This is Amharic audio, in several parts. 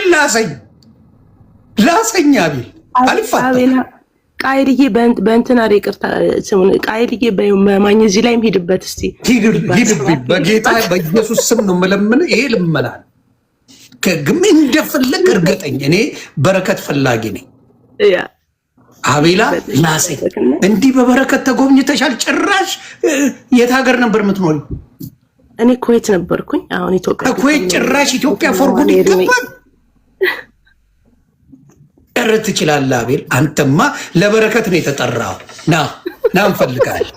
አቤል ላሰኝ አቤል አልፋታ ቃይልዬ በእንትና ይቅርታ ስሙን ቃይልዬ በማኝ እዚህ ላይም ሄድበት እስቲ ሂድብኝ በጌታ በኢየሱስ ስም ነው የምለምን። ይሄ ልመናል ከግም እንደፈለግ እርገጠኝ። እኔ በረከት ፈላጊ ነኝ። አቤላ ላሰኝ እንዲህ በበረከት ተጎብኝተሻል። ጭራሽ የት ሀገር ነበር የምትኖሪ? እኔ ኩዌት ነበርኩኝ። አሁን ኢትዮጵያ ኩዌት። ጭራሽ ኢትዮጵያ ፎርጉድ ይገባል። ቀረ ትችላለህ አቤል። አንተማ ለበረከት ነው የተጠራው። ና እንፈልጋለን።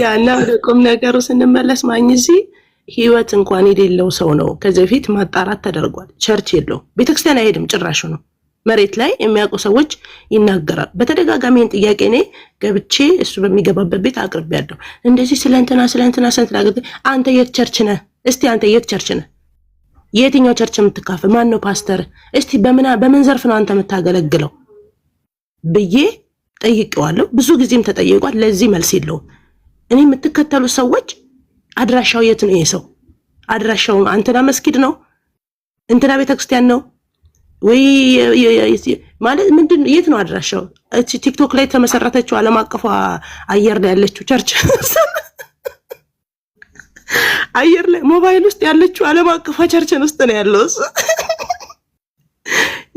ያና ወደ ቁም ነገሩ ስንመለስ ማኝ እዚህ ህይወት እንኳን የሌለው ሰው ነው። ከዚህ በፊት ማጣራት ተደርጓል። ቸርች የለው፣ ቤተክርስቲያን አይሄድም ጭራሹ ነው። መሬት ላይ የሚያውቁ ሰዎች ይናገራል። በተደጋጋሚ ጥያቄ እኔ ገብቼ እሱ በሚገባበት ቤት አቅርቤያለሁ። እንደዚህ ስለእንትና አንተ የት ቸርች ነህ? እስቲ አንተ የት ቸርች ነህ? የትኛው ቸርች የምትካፈል? ማን ነው ፓስተር? እስቲ በምን ዘርፍ ነው አንተ የምታገለግለው ብዬ ጠይቄዋለሁ። ብዙ ጊዜም ተጠይቋል። ለዚህ መልስ የለውም። እኔ የምትከተሉ ሰዎች አድራሻው የት ነው? ይሄ ሰው አድራሻው እንትና መስጊድ ነው፣ እንትና ቤተክርስቲያን ነው ወይ ማለት ምንድን የት ነው አድራሻው? ቲክቶክ ላይ ተመሰረተችው ዓለም አቀፏ አየር ላይ ያለችው ቸርች አየር ላይ ሞባይል ውስጥ ያለችው ዓለም አቀፏ ቸርችን ውስጥ ነው ያለው።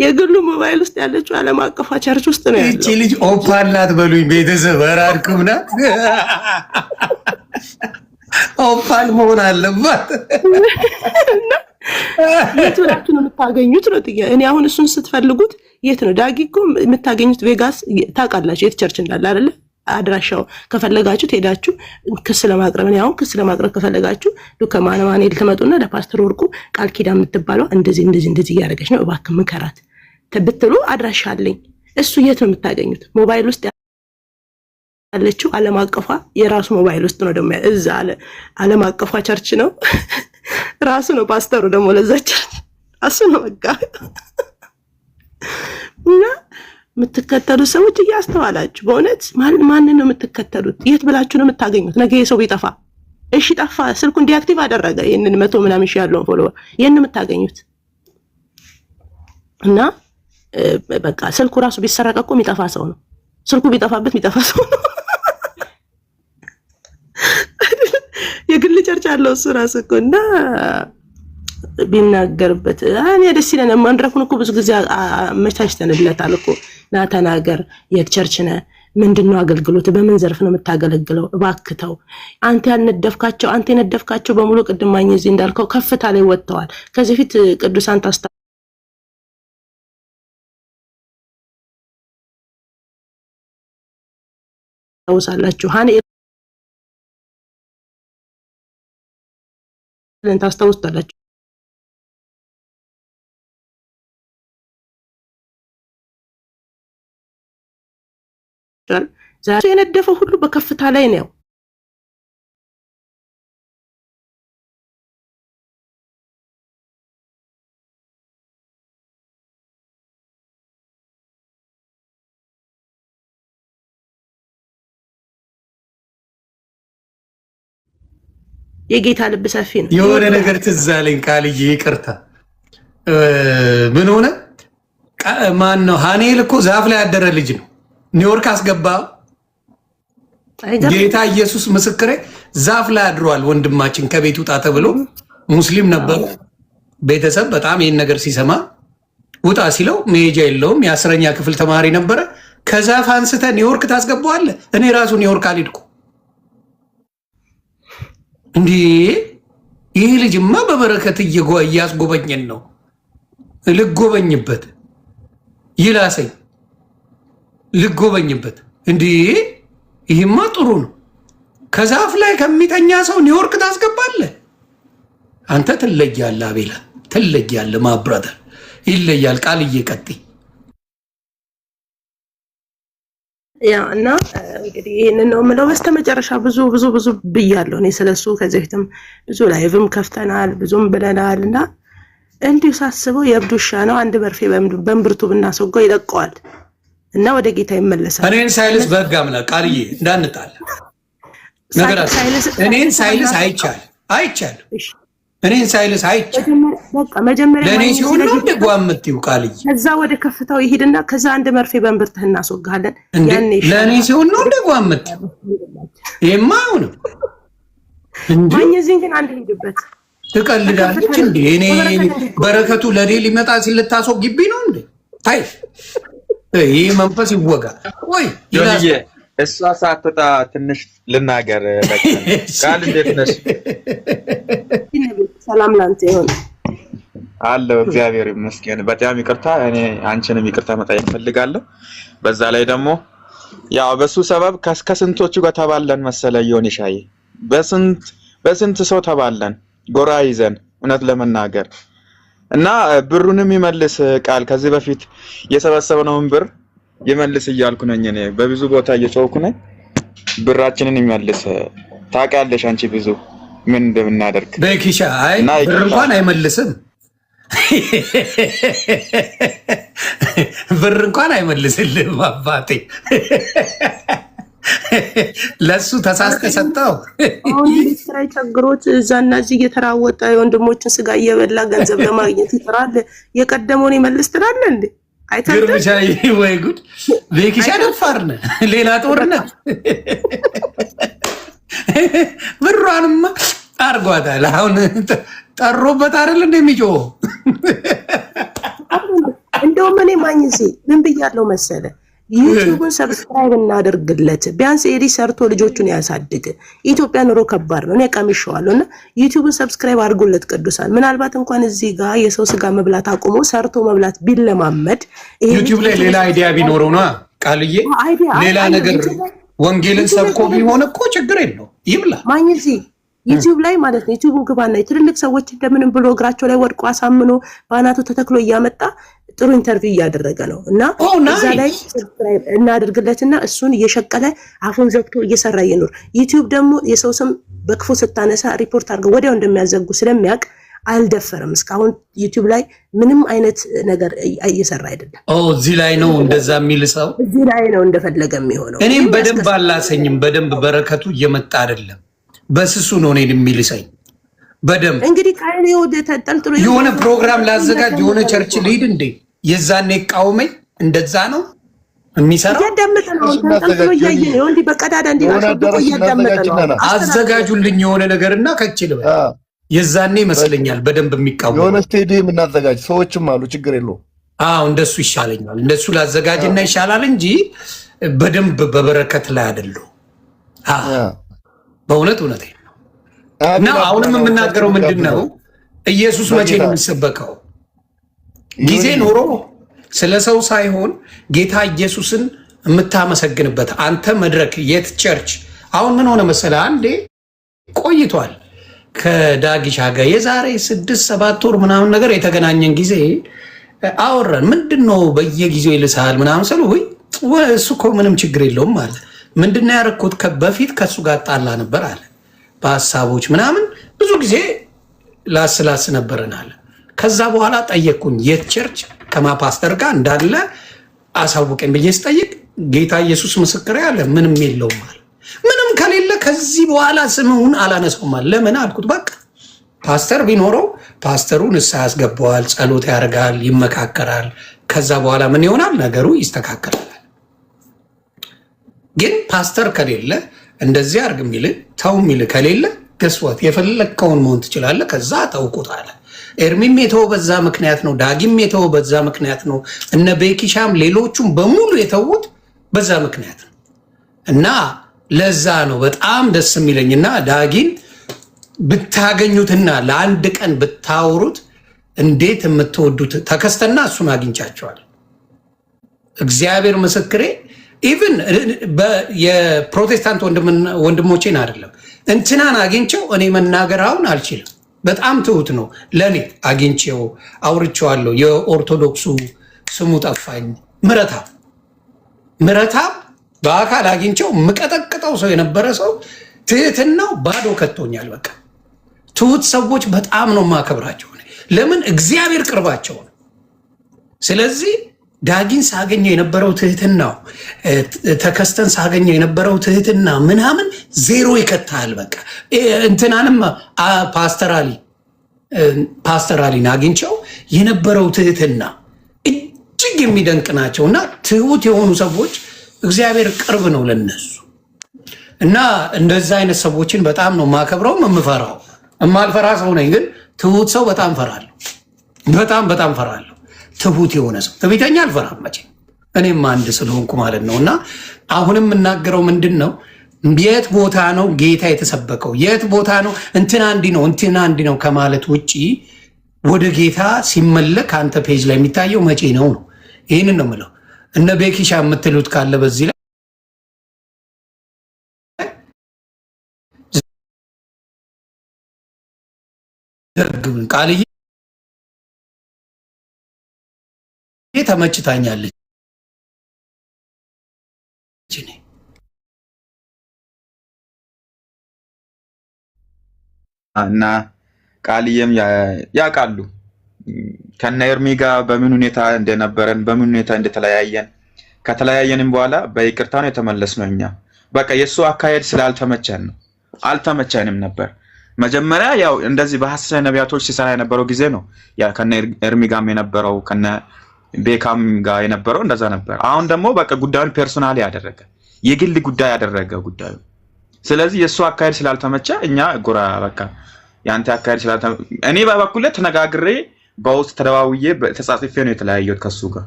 የግሉ ሞባይል ውስጥ ያለችው ዓለም አቀፏ ቸርች ውስጥ ነው ያለው። እቺ ልጅ ኦፓል ናት በሉኝ ቤተሰብ። አራድኩም ናት ኦፓል መሆን አለባት። የት ብላችሁ ነው የምታገኙት ነው ጥያቄ። እኔ አሁን እሱን ስትፈልጉት የት ነው ዳጊ እኮ የምታገኙት? ቬጋስ ታውቃላችሁ የት ቸርች እንዳለ አይደለ? አድራሻው ከፈለጋችሁ ሄዳችሁ ክስ ለማቅረብ ነው። አሁን ክስ ለማቅረብ ከፈለጋችሁ ዱከማነማን ልትመጡና ለፓስተር ወርቁ ቃል ኪዳን የምትባለው እንደዚህ እያደረገች ነው እባክህ ምከራት ብትሉ አድራሻ አለኝ። እሱ የት ነው የምታገኙት? ሞባይል ውስጥ ያለችው ዓለም አቀፏ የራሱ ሞባይል ውስጥ ነው ደግሞ እዛ ዓለም አቀፏ ቸርች ነው ራሱ ነው ፓስተሩ ደግሞ ለዛች እሱ ነው በቃ። እና የምትከተሉ ሰዎች እያስተዋላችሁ በእውነት ማንን ነው የምትከተሉት? የት ብላችሁ ነው የምታገኙት? ነገ የሰው ቢጠፋ እሺ ጠፋ፣ ስልኩን ዲአክቲቭ አደረገ፣ ይሄንን 100 ምናምን ሺህ ያለውን ፎሎወር ይሄን የምታገኙት። እና በቃ ስልኩ ራሱ ቢሰረቅ እኮ የሚጠፋ ሰው ነው። ስልኩ ቢጠፋበት የሚጠፋ ሰው ነው። የግል ቸርች አለው እሱ ራሱ እኮ እና ቢናገርበት እኔ ደስ ይለኛል። መድረኩን እኮ ብዙ ጊዜ አመቻችተንለታል እኮ። ና ተናገር፣ የት ቸርች ነህ? ምንድነው አገልግሎት? በምን ዘርፍ ነው የምታገለግለው? እባክተው አንተ የነደፍካቸው በሙሉ ቅድም ማኝ እዚህ እንዳልከው ከፍታ ላይ ወጥተዋል። ከዚህ ፊት ቅዱሳን ታስታውሳላችሁ? ታስታውሳላችሁ? ዛሬ የነደፈው ሁሉ በከፍታ ላይ ነው። የጌታ ልብ ሰፊ ነው። የሆነ ነገር ትዝ አለኝ ቃልዬ፣ ይቅርታ ምን ሆነ? ማን ነው? ሀኔል እኮ ዛፍ ላይ ያደረ ልጅ ነው። ኒውዮርክ አስገባ። ጌታ ኢየሱስ ምስክሬ፣ ዛፍ ላይ አድሯል ወንድማችን። ከቤት ውጣ ተብሎ ሙስሊም ነበሩ። ቤተሰብ በጣም ይህን ነገር ሲሰማ ውጣ ሲለው መሄጃ የለውም። የ10ኛ ክፍል ተማሪ ነበረ። ከዛፍ አንስተ ኒውዮርክ ታስገባዋለህ? እኔ ራሱ ኒውዮርክ አልሄድኩ። እንዲህ ይህ ልጅማ በበረከት እያስጎበኘን ነው። ልጎበኝበት ይላሰኝ ልጎበኝበት። እንዲህ ይህማ ጥሩ ነው። ከዛፍ ላይ ከሚተኛ ሰው ኒውዮርክ ታስገባለህ? አንተ ትለያለህ አቤላ፣ ትለያለህ። ማብራተር ይለያል። ቃልዬ ቀጥይ። ያ እና እንግዲህ ይሄንን ነው የምለው። በስተመጨረሻ ብዙ ብያለሁ እኔ ስለሱ። ከዚህ በፊትም ብዙ ላይቭም ከፍተናል፣ ብዙም ብለናል። እና እንዲሁ ሳስበው የእብድ ውሻ ነው። አንድ መርፌ በእምብርቱ ብናስወጋው ይለቀዋል እና ወደ ጌታ ይመለሳል። እኔን ሳይልስ በህግ አምላክ ቃልዬ እንዳንጣለ ነገራችን። እኔን ሳይልስ አይቻልም። እኔን ሳይልስ አይቻልም። በቃ መጀመሪያ ለኔ ሲሆን ነው እንደ ጓምጥው ቃልዬ ከዛ ወደ ከፍታው ይሄድና ከዛ አንድ መርፌ በእንብርትህ እናስወጋለን። ያኔ ለኔ ሲሆን ነው እንደ ጓምጥው ይሄማ አይሆንም። ማኝዚን ግን አንድ ሄድበት ትቀልዳለች እንዴ? እኔ በረከቱ ለኔ ሊመጣ ሲል ልታስወግብኝ ነው እንዴ? ታይ ይሄ መንፈስ ይወጋ ወይ ዮኒዬ እሷ ሳትወጣ ትንሽ ልናገር። ቃል እንዴት ነሽ? ሰላም ላንተ ይሁን አለው። እግዚአብሔር ይመስገን። በጣም ይቅርታ፣ እኔ አንቺንም ይቅርታ መጠየቅ ፈልጋለሁ። በዛ ላይ ደግሞ ያው በሱ ሰበብ ከስንቶቹ ጋር ተባለን መሰለ ዮኒሻዬ፣ በስንት ሰው ተባለን ጎራ ይዘን እውነት ለመናገር እና ብሩንም ይመልስ ቃል ከዚህ በፊት የሰበሰበነውን ብር ይመልስ እያልኩ ነኝ። እኔ በብዙ ቦታ እየጮህኩ ነኝ። ብራችንን ይመልስ። ታውቂያለሽ አንቺ ብዙ ምን እንደምናደርግ በኪሻ። አይ ብር እንኳን አይመልስም፣ ብር እንኳን አይመልስልህም አባቴ። ለሱ ተሳስተ ሰጠው። አሁን ስራ ቸግሮት እዛና እዚህ እየተራወጠ ወንድሞችን ስጋ እየበላ ገንዘብ ለማግኘት ይጥራል። የቀደመውን ይመልስ ትላለህ እንዴ? ግርምሻይ ወይ ጉድ! በኪሻ ደፋርነ ሌላ ጦርነት ብሯንማ አርጓታል። አሁን ጠሮበት አይደል እንደሚጮህ እንደውም እኔ ማኝዜ ምን ብያለሁ መሰለ ዩቲዩብን ሰብስክራይብ እናደርግለት። ቢያንስ ኤዲ ሰርቶ ልጆቹን ያሳድግ። ኢትዮጵያ ኑሮ ከባድ ነው። እኔ ቀምሼዋለሁ እና ዩቲዩብን ሰብስክራይብ አድርጉለት ቅዱሳን። ምናልባት እንኳን እዚህ ጋር የሰው ስጋ መብላት አቁሞ ሰርቶ መብላት ቢለማመድ ዩቲዩብ ላይ ሌላ አይዲያ ቢኖረው ነው ቃልዬ፣ ሌላ ነገር ወንጌልን ሰብኮ ቢሆን እኮ ችግር የለው ይብላ። ማኝዚ ዩቲዩብ ላይ ማለት ነው። ዩቲዩብን ግባና የትልልቅ ሰዎች እንደምንም ብሎ እግራቸው ላይ ወድቆ አሳምኖ ባናቱ ተተክሎ እያመጣ ጥሩ ኢንተርቪው እያደረገ ነው እና እዛ ላይ ሰብስክራይብ እናደርግለትና እሱን እየሸቀለ አፉን ዘግቶ እየሰራ ይኖር። ዩቲዩብ ደግሞ የሰው ስም በክፉ ስታነሳ ሪፖርት አድርገው ወዲያው እንደሚያዘጉ ስለሚያውቅ አልደፈረም። እስካሁን ዩቲዩብ ላይ ምንም አይነት ነገር እየሰራ አይደለም። እዚህ ላይ ነው እንደዛ የሚል ሰው እዚህ ላይ ነው እንደፈለገ የሚሆነው። እኔም በደንብ አላሰኝም። በደንብ በረከቱ እየመጣ አይደለም። በስሱ ነው እኔን የሚልሰኝ በደንብ። እንግዲህ ካይኔ ወደ ተጠልጥሎ የሆነ ፕሮግራም ላዘጋጅ የሆነ ቸርች ልሂድ እንዴ የዛኔ ቃውመኝ። እንደዛ ነው የሚሰራው። እያዳመጠ ነው ተንጠልጥሎ እያየ ነው እንዲህ በቀዳዳ እንዲህ እያዳመጠ ነው። አዘጋጁልኝ የሆነ ነገርና ከችል የዛኔ ይመስለኛል በደንብ የሚቃወም የሆነ ስቴዲየም እናዘጋጅ። ሰዎችም አሉ፣ ችግር የለውም። እንደሱ ይሻለኛል። እንደሱ ላዘጋጅና ይሻላል እንጂ በደንብ በበረከት ላይ አይደለም። በእውነት ነው። እና አሁንም የምናገረው ምንድን ነው? ኢየሱስ መቼ ነው የሚሰበከው? ጊዜ ኖሮ ስለ ሰው ሳይሆን ጌታ ኢየሱስን የምታመሰግንበት አንተ መድረክ የት ቸርች። አሁን ምን ሆነ መሰለህ? አንዴ ቆይቷል ከዳጊሻ ጋር የዛሬ 6-7 ወር ምናምን ነገር የተገናኘን ጊዜ አወራን። ምንድን ነው በየጊዜው ይልሳል ምናምን ስለው እሱ እኮ ምንም ችግር የለውም አለ። ምንድን ነው ያደረኩት? በፊት ከእሱ ጋር ጣላ ነበር አለ። በሀሳቦች ምናምን ብዙ ጊዜ ላስላስ ነበረን አለ። ከዛ በኋላ ጠየቅኩኝ የት ቸርች ከማፓስተር ጋር እንዳለ አሳውቀኝ ብዬ ስጠይቅ ጌታ ኢየሱስ ምስክሬ አለ ምንም የለውም አለ። ምንም ከሌለ ከዚህ በኋላ ስምውን አላነሳውም አለ። ለምን አልኩት። በቃ ፓስተር ቢኖረው ፓስተሩ ንስሐ ያስገባዋል፣ ጸሎት ያደርጋል፣ ይመካከራል። ከዛ በኋላ ምን ይሆናል? ነገሩ ይስተካከላል። ግን ፓስተር ከሌለ እንደዚህ አርግ የሚል ተው የሚል ከሌለ ገስዋት የፈለግከውን መሆን ትችላለህ። ከዛ ተውቁት አለ። ኤርሚም የተወው በዛ ምክንያት ነው። ዳጊም የተወው በዛ ምክንያት ነው። እነ ቤኪሻም ሌሎቹም በሙሉ የተዉት በዛ ምክንያት ነው። እና ለዛ ነው በጣም ደስ የሚለኝና ዳጊን ብታገኙትና ለአንድ ቀን ብታወሩት እንዴት የምትወዱት ተከስተና እሱን አግኝቻቸዋል። እግዚአብሔር ምስክሬ ኢቭን የፕሮቴስታንት ወንድሞቼን አይደለም እንትናን አግኝቸው እኔ መናገር አሁን አልችልም። በጣም ትሁት ነው። ለእኔ አግኝቼው አውርቼዋለሁ። የኦርቶዶክሱ ስሙ ጠፋኝ፣ ምረታብ በአካል አግኝቼው የምቀጠቅጠው ሰው የነበረ ሰው ትህትናው ባዶ ከቶኛል። በቃ ትሁት ሰዎች በጣም ነው የማከብራቸው። ለምን? እግዚአብሔር ቅርባቸው ነው። ስለዚህ ዳጊን ሳገኘው የነበረው ትህትናው፣ ተከስተን ሳገኘው የነበረው ትህትና ምናምን ዜሮ ይከታል። በቃ እንትናንም ፓስተር አሊ ፓስተር አሊን አግኝቸው የነበረው ትህትና እጅግ የሚደንቅ ናቸው እና ትሁት የሆኑ ሰዎች እግዚአብሔር ቅርብ ነው ለነሱ እና እንደዛ አይነት ሰዎችን በጣም ነው ማከብረው የምፈራው። የማልፈራ ሰው ነኝ፣ ግን ትሁት ሰው በጣም ፈራለሁ። በጣም ፈራለሁ። ትሁት የሆነ ሰው ትዕቢተኛ አልፈራም መቼም እኔም አንድ ስለሆንኩ ማለት ነው። እና አሁንም የምናገረው ምንድን ነው፣ የት ቦታ ነው ጌታ የተሰበከው? የት ቦታ ነው እንትና እንዲህ ነው እንትና እንዲህ ነው ከማለት ውጭ ወደ ጌታ ሲመለክ አንተ ፔጅ ላይ የሚታየው መቼ ነው ነው? ይህንን ነው የምለው። እነ ቤኪሻ የምትሉት ካለ በዚህ ላይ ዘግብን። ቃልዬ ተመችታኛለች እና ቃልዬም ያውቃሉ ከነ ኤርሚ ጋር በምን ሁኔታ እንደነበረን በምን ሁኔታ እንደተለያየን። ከተለያየንም በኋላ በይቅርታ ነው የተመለስነው። እኛ በቃ የእሱ አካሄድ ስላልተመቸን ነው፣ አልተመቸንም ነበር። መጀመሪያ ያው እንደዚህ በሐሰተኛ ነቢያቶች ሲሰራ የነበረው ጊዜ ነው ያ ከነ ኤርሚ ጋርም የነበረው ከነ ቤካም ጋር የነበረው እንደዛ ነበር። አሁን ደግሞ በቃ ጉዳዩን ፐርሶናል ያደረገ የግል ጉዳይ ያደረገ ጉዳዩ። ስለዚህ የእሱ አካሄድ ስላልተመቸ እኛ ጎራ በቃ ያንተ አካሄድ ስላልተመቸ እኔ በበኩሌ ተነጋግሬ በውስጥ ተደዋውዬ ተጻጽፌ ነው የተለያየሁት ከሱ ጋር።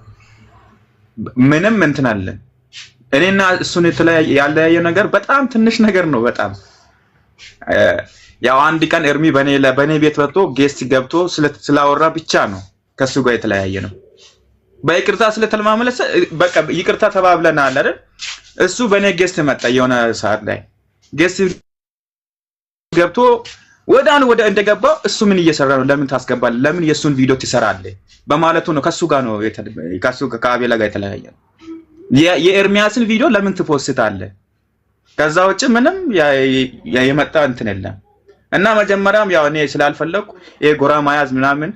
ምንም እንትን አለን እኔና እሱን ያለያየ ነገር በጣም ትንሽ ነገር ነው። በጣም ያው አንድ ቀን ኤርሚ በኔ ቤት ወጥቶ ጌስት ገብቶ ስላወራ ብቻ ነው ከሱ ጋር የተለያየ ነው። በይቅርታ ስለተለማመለሰ በቃ ይቅርታ ተባብለናል አይደል? እሱ በኔ ጌስት መጣ የሆነ ሰዓት ላይ ጌስት ገብቶ ወደ እንደገባው እሱ ምን እየሰራ ነው? ለምን ታስገባለህ? ለምን የሱን ቪዲዮ ትሰራለህ? በማለቱ ነው ከሱ ጋር ነው ከአቤላ ጋር የተለያየ ነው። የኤርሚያስን ቪዲዮ ለምን ትፖስታለህ? ከዛ ውጭ ምንም የመጣ እንትን የለም። እና መጀመሪያም ያው እኔ ስላልፈለኩ ይሄ ጎራ ማያዝ ምናምን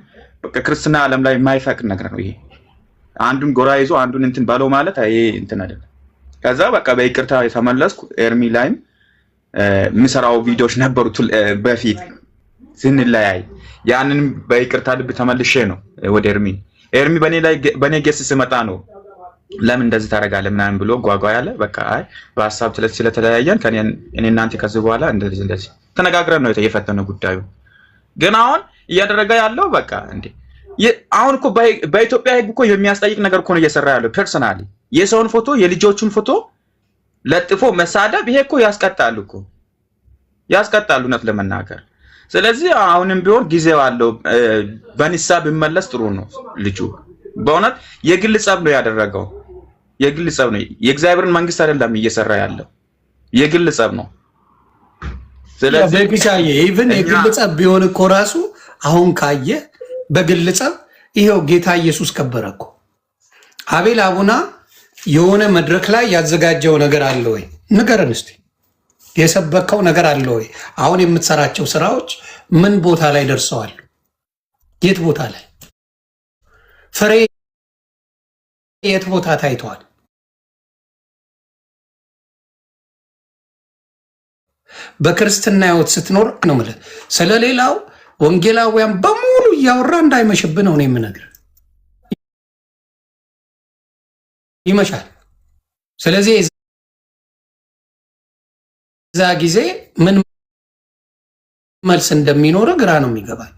በቃ ክርስትና ዓለም ላይ የማይፈቅድ ነገር ነው ይሄ። አንዱን ጎራ ይዞ አንዱን እንትን ባለው ማለት ይሄ እንትን አይደለም። ከዛ በቃ በይቅርታ የተመለስኩ ኤርሚ ላይም ምሰራው ቪዲዮዎች ነበሩ በፊት ስንለያይ፣ ያንን በይቅርታ ልብ ተመልሼ ነው ወደ ኤርሚ በኔ ጌስ ስመጣ ነው ለምን እንደዚህ ታደርጋለህ ምናምን ብሎ ጓጓ ያለ በቃ አይ በሐሳብ ስለተለያየን እኔ እናንተ ከዚህ በኋላ እንደዚህ ተነጋግረን ነው የፈተነው ጉዳዩ። ግን አሁን እያደረገ ያለው በቃ እንዴ አሁን እኮ በኢትዮጵያ ሕግ እኮ የሚያስጠይቅ ነገር እኮ ነው እየሰራ ያለው። ፐርሰናሊ የሰውን ፎቶ የልጆቹን ፎቶ ለጥፎ መሳደብ ይሄ እኮ ያስቀጣል እውነት ለመናገር። ስለዚህ አሁንም ቢሆን ጊዜው አለው። በንሳ ቢመለስ ጥሩ ነው። ልጁ በእውነት የግል ጸብ ነው ያደረገው። የግል ጸብ ነው። የእግዚአብሔርን መንግስት አይደለም እየሰራ ያለው፣ የግል ጸብ ነው። ስለዚህ በግሻዬ ኢቭን የግል ጸብ ቢሆን እኮ ራሱ አሁን ካየ በግል ጸብ ይሄው ጌታ ኢየሱስ ከበረ እኮ። አቤል አቡና የሆነ መድረክ ላይ ያዘጋጀው ነገር አለ ወይ? ንገረን እስቲ። የሰበከው ነገር አለ ወይ? አሁን የምትሰራቸው ስራዎች ምን ቦታ ላይ ደርሰዋል? የት ቦታ ላይ ፍሬ የት ቦታ ታይተዋል? በክርስትና ህይወት ስትኖር ነው ማለት ስለሌላው ወንጌላውያን በሙሉ እያወራ እንዳይመሽብህ ነው የምነግርህ። ይመሻል። ስለዚህ እዛ ጊዜ ምን መልስ እንደሚኖር ግራ ነው የሚገባል።